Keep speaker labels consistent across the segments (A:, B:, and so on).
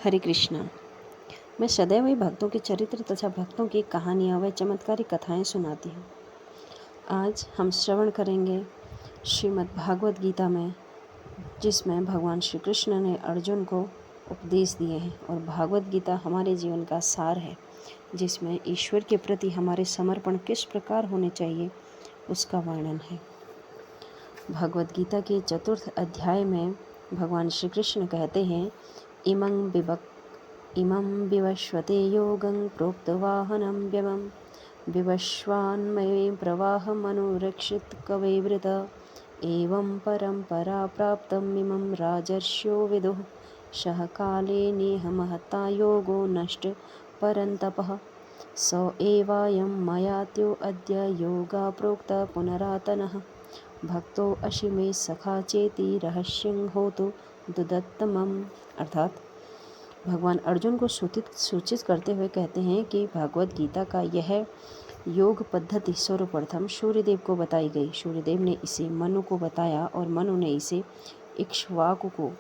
A: हरे कृष्णा। मैं सदैव ही भक्तों के चरित्र तथा भक्तों की कहानियाँ व चमत्कारी कथाएँ सुनाती हूँ। आज हम श्रवण करेंगे श्रीमद् भागवत गीता में, जिसमें भगवान श्री कृष्ण ने अर्जुन को उपदेश दिए हैं और भागवत गीता हमारे जीवन का सार है, जिसमें ईश्वर के प्रति हमारे समर्पण किस प्रकार होने चाहिए उसका वर्णन है। भगवत गीता के चतुर्थ अध्याय में भगवान श्री कृष्ण कहते हैं, इमं विवस्वते योगं प्रोक्तवाहनं व्यमं विवस्वान्मये प्रवाहमनुरक्षित कवैवृत एवं परंपरा प्राप्तम् इमं राजर्षयो विदुः सह काले नेह महता योगो नष्ट परन्तपः स एवायं मयात्यो अद्य योगा प्रोक्ता पुनरातनः भक्तो अशिमे सखा चेति रहस्यं होतु दुदत्तमम्। अर्थात भगवान अर्जुन को सूचित करते हुए कहते हैं कि भागवत गीता का यह योग पद्धति सर्वप्रथम सूर्यदेव को बताई गई। सूर्यदेव ने इसे मनु को बताया और मनु ने इसे इक्ष्वाकु को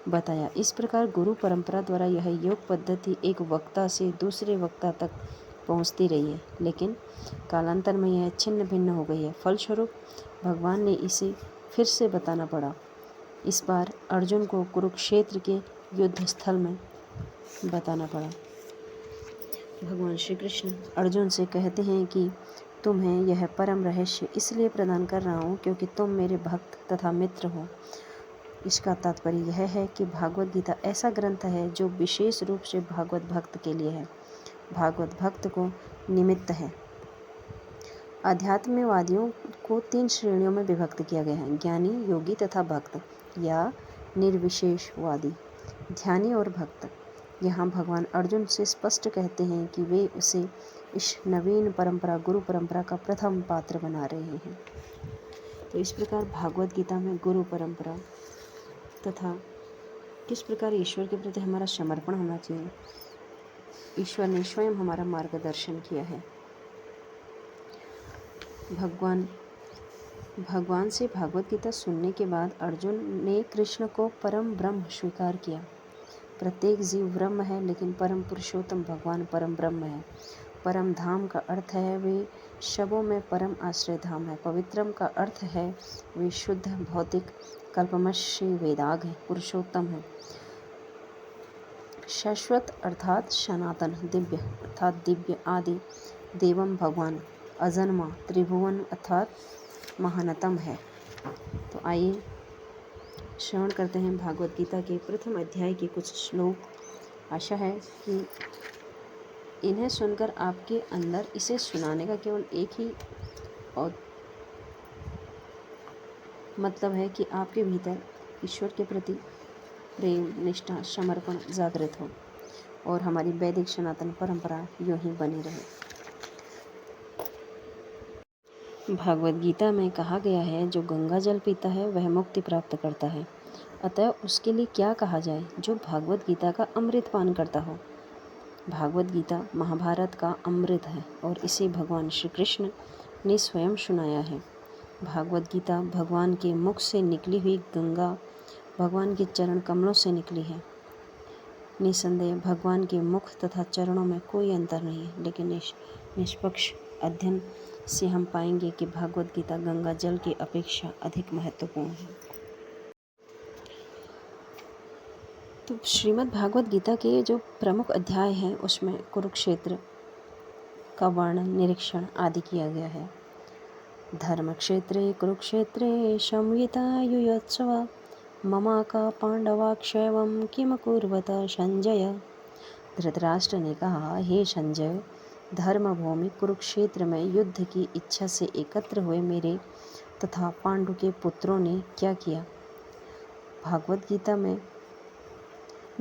A: बताया। इस प्रकार गुरु परंपरा द्वारा यह योग पद्धति एक वक्ता से दूसरे वक्ता तक पहुंचती रही है, लेकिन कालांतर में यह छिन्न भिन्न हो गई है। फलस्वरूप भगवान ने इसे फिर से बताना पड़ा। इस बार अर्जुन को कुरुक्षेत्र के युद्ध स्थल में बताना पड़ा। भगवान श्री कृष्ण अर्जुन से कहते हैं कि तुम्हें यह परम रहस्य इसलिए प्रदान कर रहा हूँ क्योंकि तुम मेरे भक्त तथा मित्र हो। इसका तात्पर्य यह है कि भागवत गीता ऐसा ग्रंथ है जो विशेष रूप से भागवत भक्त के लिए है। भागवत भक्त को निमित्त है। अध्यात्मवादियों को 3 श्रेणियों में विभक्त किया गया है, ज्ञानी, योगी तथा भक्त या निर्विशेषवादी। ध्यानी और भक्त यहाँ भगवान अर्जुन से स्पष्ट कहते हैं कि वे उसे इस नवीन परंपरा गुरु परंपरा का प्रथम पात्र बना रहे हैं। तो इस प्रकार भागवत गीता में गुरु परंपरा तथा किस प्रकार ईश्वर के प्रति हमारा समर्पण होना चाहिए, ईश्वर ने स्वयं हमारा मार्गदर्शन किया है। भगवान से भागवत गीता सुनने के बाद अर्जुन ने कृष्ण को परम ब्रह्म स्वीकार किया। प्रत्येक जीव ब्रह्म है, लेकिन परम पुरुषोत्तम भगवान परम ब्रह्म है। परम धाम का अर्थ है वे शबों में परम आश्रय धाम है। पवित्रम का अर्थ है वे शुद्ध भौतिक कल्पमश्य वेदाग है, पुरुषोत्तम है। शाश्वत अर्थात सनातन, दिव्य अर्थात दिव्य आदि, देवम भगवान अजन्मा, त्रिभुवन अर्थात महानतम है। तो आइए श्रवण करते हैं भागवत गीता के प्रथम अध्याय के कुछ श्लोक। आशा है कि इन्हें सुनकर आपके अंदर इसे सुनाने का केवल एक ही और मतलब है कि आपके भीतर ईश्वर के प्रति प्रेम, निष्ठा, समर्पण जागृत हो और हमारी वैदिक सनातन परंपरा यूं ही बनी रहे। भागवत गीता में कहा गया है, जो गंगा जल पीता है वह मुक्ति प्राप्त करता है। अतः उसके लिए क्या कहा जाए जो भागवत गीता का अमृत पान करता हो। भागवत गीता महाभारत का अमृत है और इसे भगवान श्री कृष्ण ने स्वयं सुनाया है। भागवत गीता भगवान के मुख से निकली हुई गंगा भगवान के चरण कमलों से निकली है। निसंदेह भगवान के मुख तथा चरणों में कोई अंतर नहीं है, लेकिन निष्पक्ष अध्ययन से हम पाएंगे कि भागवत गीता गंगा जल की अपेक्षा अधिक महत्वपूर्ण है। तो श्रीमद् भागवत गीता के जो प्रमुख अध्याय हैं उसमें कुरुक्षेत्र का वर्णन, निरीक्षण आदि किया गया है। धर्मक्षेत्रे कुरुक्षेत्रे संयुयुत्सव ममाका पांडवाक्षयवं किमकुर्वत संजय। धृतराष्ट्र ने कहा, हे संजय, धर्मभूमि कुरुक्षेत्र में युद्ध की इच्छा से एकत्र हुए मेरे तथा पांडु के पुत्रों ने क्या किया। भागवत गीता में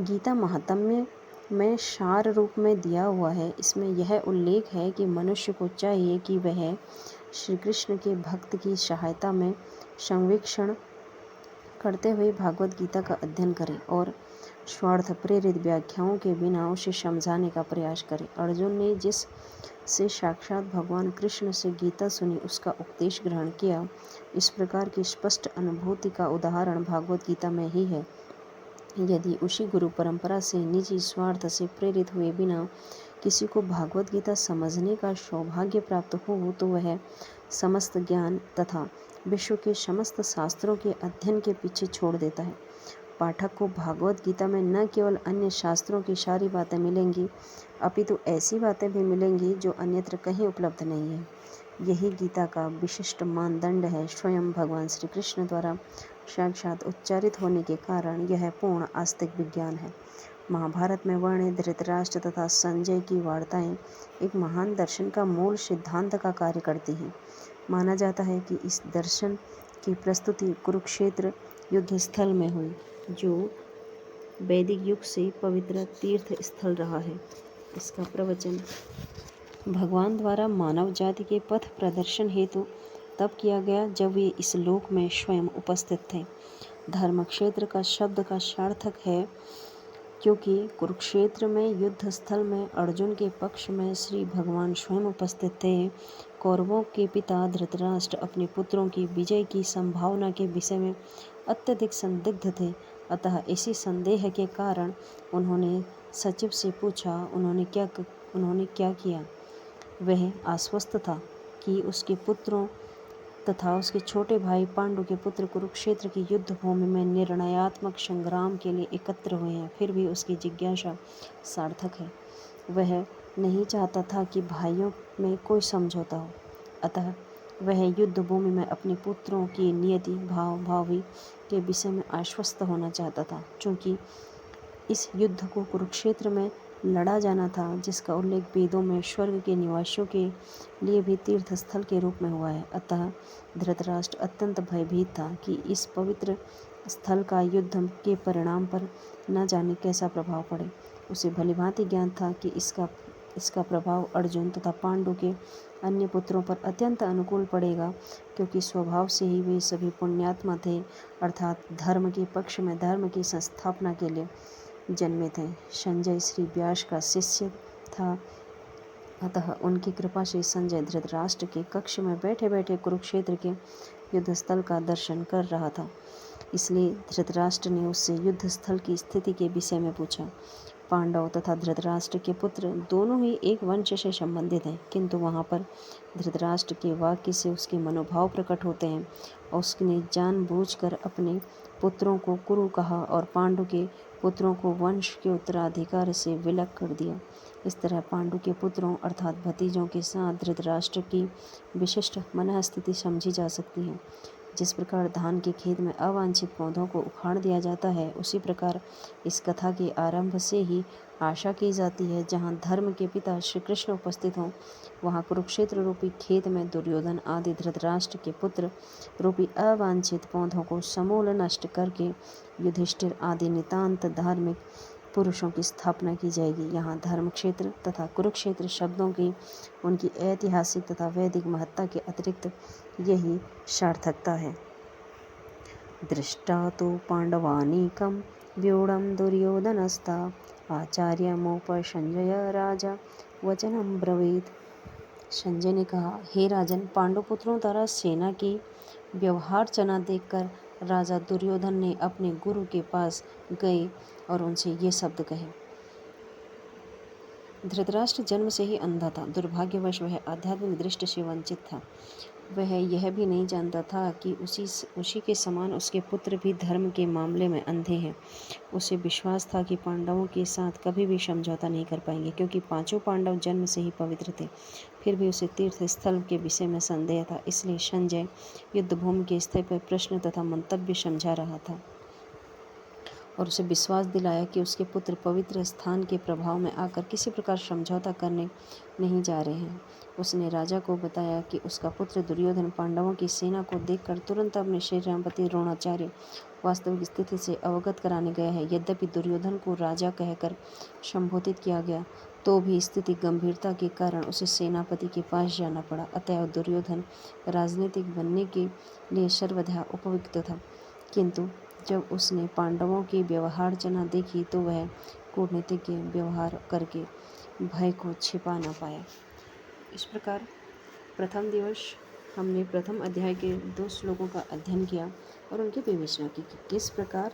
A: गीता महात्म्य में सार रूप में दिया हुआ है। इसमें यह उल्लेख है कि मनुष्य को चाहिए कि वह श्री कृष्ण के भक्त की सहायता में संवेक्षण करते हुए भागवत गीता का अध्ययन करे और स्वार्थ प्रेरित व्याख्याओं के बिना उसे समझाने का प्रयास करे। अर्जुन ने जिस से साक्षात भगवान कृष्ण से गीता सुनी उसका उपदेश ग्रहण किया। इस प्रकार की स्पष्ट अनुभूति का उदाहरण भागवत गीता में ही है। यदि उसी गुरु परंपरा से निजी स्वार्थ से प्रेरित हुए बिना किसी को भागवत गीता समझने का सौभाग्य प्राप्त हो तो वह समस्त ज्ञान तथा विश्व के समस्त शास्त्रों के अध्ययन के पीछे छोड़ देता है। पाठक को भागवत गीता में न केवल अन्य शास्त्रों की सारी बातें मिलेंगी, अपितु ऐसी बातें भी मिलेंगी जो अन्यत्र कहीं उपलब्ध नहीं है। यही गीता का विशिष्ट मानदंड है। स्वयं भगवान श्री कृष्ण द्वारा साक्षात उच्चारित होने के कारण यह पूर्ण आस्तिक विज्ञान है। महाभारत में वर्णित धृतराष्ट्र तथा संजय की वार्ताएं एक महान दर्शन का मूल सिद्धांत का कार्य करती हैं। माना जाता है कि इस दर्शन की प्रस्तुति कुरुक्षेत्र युद्ध स्थल में हुई, जो वैदिक युग से पवित्र तीर्थ स्थल रहा है। इसका प्रवचन भगवान द्वारा मानव जाति के पथ प्रदर्शन हेतु तब किया गया जब वे इस लोक में स्वयं उपस्थित थे। धर्म क्षेत्र का शब्द का सार्थक है क्योंकि कुरुक्षेत्र में युद्ध स्थल में अर्जुन के पक्ष में श्री भगवान स्वयं उपस्थित थे। कौरवों के पिता धृतराष्ट्र अपने पुत्रों की विजय की संभावना के विषय में अत्यधिक संदिग्ध थे। अतः इसी संदेह के कारण उन्होंने सचिव से पूछा। उन्होंने क्या किया? वह आश्वस्त था कि उसके पुत्रों तथा उसके छोटे भाई पांडु के पुत्र कुरुक्षेत्र की युद्ध भूमि में निर्णयात्मक संग्राम के लिए एकत्र हुए हैं। फिर भी उसकी जिज्ञासा सार्थक है। वह नहीं चाहता था कि भाइयों में कोई समझौता हो, अतः वह युद्ध भूमि में अपने पुत्रों की नियति भावी के विषय में आश्वस्त होना चाहता था। चूँकि इस युद्ध को कुरुक्षेत्र में लड़ा जाना था, जिसका उल्लेख वेदों में स्वर्ग के निवासियों के लिए भी तीर्थ स्थल के रूप में हुआ है, अतः धृतराष्ट्र अत्यंत भयभीत था कि इस पवित्र स्थल का युद्ध के परिणाम पर न जाने कैसा प्रभाव पड़े। उसे भलीभांति ज्ञान था कि इसका प्रभाव अर्जुन तथा पांडु के अन्य पुत्रों पर अत्यंत अनुकूल पड़ेगा, क्योंकि स्वभाव से ही वे सभी पुण्यात्मा थे, अर्थात धर्म के पक्ष में धर्म की संस्थापना के लिए जन्मे थे। संजय श्री व्यास का शिष्य था, अतः उनकी कृपा से संजय धृतराष्ट्र के कक्ष में बैठे बैठे कुरुक्षेत्र के युद्धस्थल का दर्शन कर रहा था। इसलिए धृतराष्ट्र ने उससे युद्धस्थल की स्थिति के विषय में पूछा। पांडव तथा धृतराष्ट्र के पुत्र दोनों ही एक वंश से संबंधित हैं, किंतु वहाँ पर धृतराष्ट्र के वाक्य से उसके मनोभाव प्रकट होते हैं और उसने जानबूझकर अपने पुत्रों को कुरु कहा और पांडु के पुत्रों को वंश के उत्तराधिकार से विलग कर दिया। इस तरह पांडु के पुत्रों अर्थात भतीजों के साथ धृतराष्ट्र की विशिष्ट मनःस्थिति समझी जा सकती है। जिस प्रकार धान के खेत में अवांछित पौधों को उखाड़ दिया जाता है, उसी प्रकार इस कथा के आरंभ से ही आशा की जाती है, जहाँ धर्म के पिता श्री कृष्ण उपस्थित हों, वहाँ कुरुक्षेत्र रूपी खेत में दुर्योधन आदि धृतराष्ट्र के पुत्र रूपी अवांछित पौधों को समूल नष्ट करके युधिष्ठिर आदि नितांत धार्मिक पुरुषों की स्थापना की जाएगी। यहाँ धर्म क्षेत्र तथा कुरुक्षेत्र शब्दों की उनकी ऐतिहासिक तथा वैदिक महत्ता के अतिरिक्त यही सार्थकता है। दृष्टा तो पांडवानीकं व्यूढ़ं दुर्योधनस्था आचार्यमुपसंजय राजा वचनम ब्रवीत। संजय ने कहा, हे राजन, पांडुपुत्रों द्वारा सेना की व्यवहारचना देखकर राजा दुर्योधन ने अपने गुरु के पास गए और उनसे ये शब्द कहे। धृतराष्ट्र जन्म से ही अंधा था। दुर्भाग्यवश वह आध्यात्मिक दृष्टि से वंचित था। वह यह भी नहीं जानता था कि उसी के समान उसके पुत्र भी धर्म के मामले में अंधे हैं। उसे विश्वास था कि पांडवों के साथ कभी भी समझौता नहीं कर पाएंगे, क्योंकि पांचों पांडव जन्म से ही पवित्र थे। फिर भी उसे तीर्थ स्थल के विषय में संदेह था। इसलिए संजय युद्धभूमि के स्तर पर प्रश्न तथा मंतव्य समझा रहा था और उसे विश्वास दिलाया कि उसके पुत्र पवित्र स्थान के प्रभाव में आकर किसी प्रकार समझौता करने नहीं जा रहे हैं। उसने राजा को बताया कि उसका पुत्र दुर्योधन पांडवों की सेना को देखकर तुरंत अपने श्री रामपति द्रोणाचार्य वास्तविक स्थिति से अवगत कराने गया है। यद्यपि दुर्योधन को राजा कहकर संबोधित किया गया, तो भी स्थिति गंभीरता के कारण उसे सेनापति के पास जाना पड़ा। अतएव दुर्योधन राजनीतिक बनने के लिए सर्वथा उपयुक्त था, किंतु जब उसने पांडवों की व्यवहारचना देखी तो वह कूटनीतिज्ञ व्यवहार करके भय को छिपा न पाया। इस प्रकार प्रथम दिवस हमने प्रथम अध्याय के 2 श्लोकों का अध्ययन किया और उनकी विवेचना की कि किस प्रकार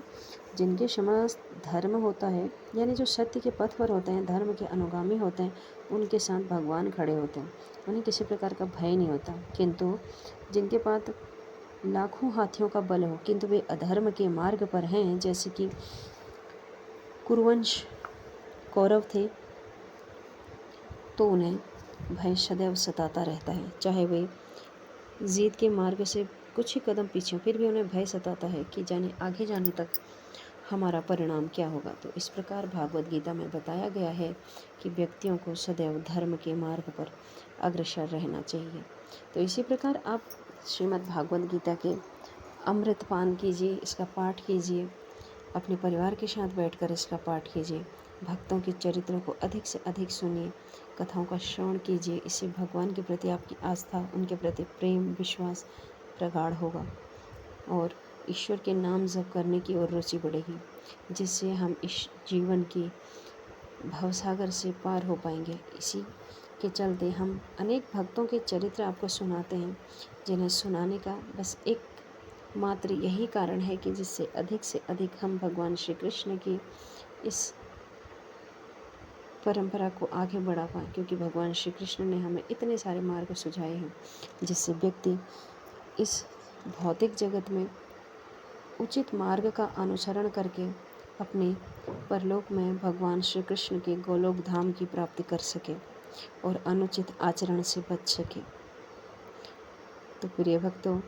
A: जिनके समस्त धर्म होता है, यानी जो सत्य के पथ पर होते हैं, धर्म के अनुगामी होते हैं, उनके साथ भगवान खड़े होते हैं। उन्हें किसी प्रकार का भय नहीं होता। किंतु जिनके पास लाखों हाथियों का बल हो किंतु वे अधर्म के मार्ग पर हैं, जैसे कि कुरुवंश कौरव थे, तो उन्हें भय सदैव सताता रहता है। चाहे वे जीत के मार्ग से कुछ ही कदम पीछे, फिर भी उन्हें भय सताता है कि जाने आगे जाने तक हमारा परिणाम क्या होगा। तो इस प्रकार भागवत गीता में बताया गया है कि व्यक्तियों को सदैव धर्म के मार्ग पर अग्रसर रहना चाहिए। तो इसी प्रकार आप श्रीमद् भागवत गीता के अमृतपान कीजिए, इसका पाठ कीजिए, अपने परिवार के साथ बैठकर इसका पाठ कीजिए, भक्तों के चरित्रों को अधिक से अधिक सुनिए, कथाओं का श्रवण कीजिए। इससे भगवान के प्रति आपकी आस्था, उनके प्रति प्रेम, विश्वास प्रगाढ़ होगा और ईश्वर के नाम जप करने की ओर रुचि बढ़ेगी, जिससे हम इस जीवन की भवसागर से पार हो पाएंगे। इसी के चलते हम अनेक भक्तों के चरित्र आपको सुनाते हैं, जिन्हें सुनाने का बस एक मात्र यही कारण है कि जिससे अधिक से अधिक हम भगवान श्री कृष्ण की इस परंपरा को आगे बढ़ा पाएँ, क्योंकि भगवान श्री कृष्ण ने हमें इतने सारे मार्ग सुझाए हैं जिससे व्यक्ति इस भौतिक जगत में उचित मार्ग का अनुसरण करके अपने परलोक में भगवान श्री कृष्ण के गोलोक धाम की प्राप्ति कर सके और अनुचित आचरण से बच सके। तो प्रिय भक्तों,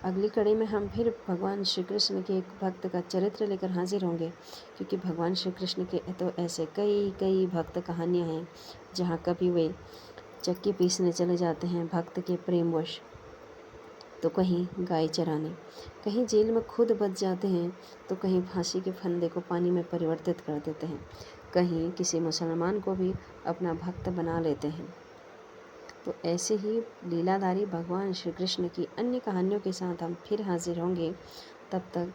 A: अगली कड़ी में हम फिर भगवान श्री कृष्ण के एक भक्त का चरित्र लेकर हाजिर होंगे, क्योंकि भगवान श्री कृष्ण के तो ऐसे कई भक्त कहानियाँ हैं जहाँ कभी वे चक्की पीसने चले जाते हैं भक्त के प्रेमवश, तो कहीं गाय चराने, कहीं जेल में खुद बच जाते हैं, तो कहीं फांसी के फंदे को पानी में परिवर्तित कर देते हैं, कहीं किसी मुसलमान को भी अपना भक्त बना लेते हैं। तो ऐसे ही लीलाधारी भगवान श्री कृष्ण की अन्य कहानियों के साथ हम फिर हाजिर होंगे। तब तक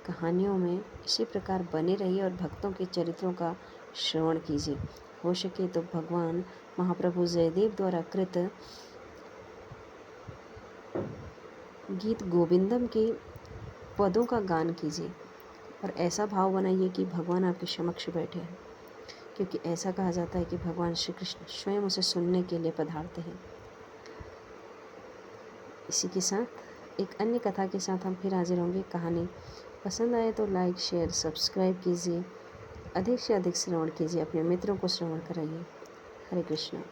A: कहानियों में इसी प्रकार बने रहिए और भक्तों के चरित्रों का श्रवण कीजिए। हो सके तो भगवान महाप्रभु जयदेव द्वारा कृत गीत गोविंदम के पदों का गान कीजिए और ऐसा भाव बनाइए कि भगवान आपके समक्ष बैठे हैं, क्योंकि ऐसा कहा जाता है कि भगवान श्री कृष्ण स्वयं उसे सुनने के लिए पधारते हैं। इसी के साथ एक अन्य कथा के साथ हम फिर हाजिर होंगे। कहानी पसंद आए तो लाइक, शेयर, सब्सक्राइब कीजिए, अधिक से अधिक श्रवण कीजिए, अपने मित्रों को श्रवण कराइए। हरे कृष्णा।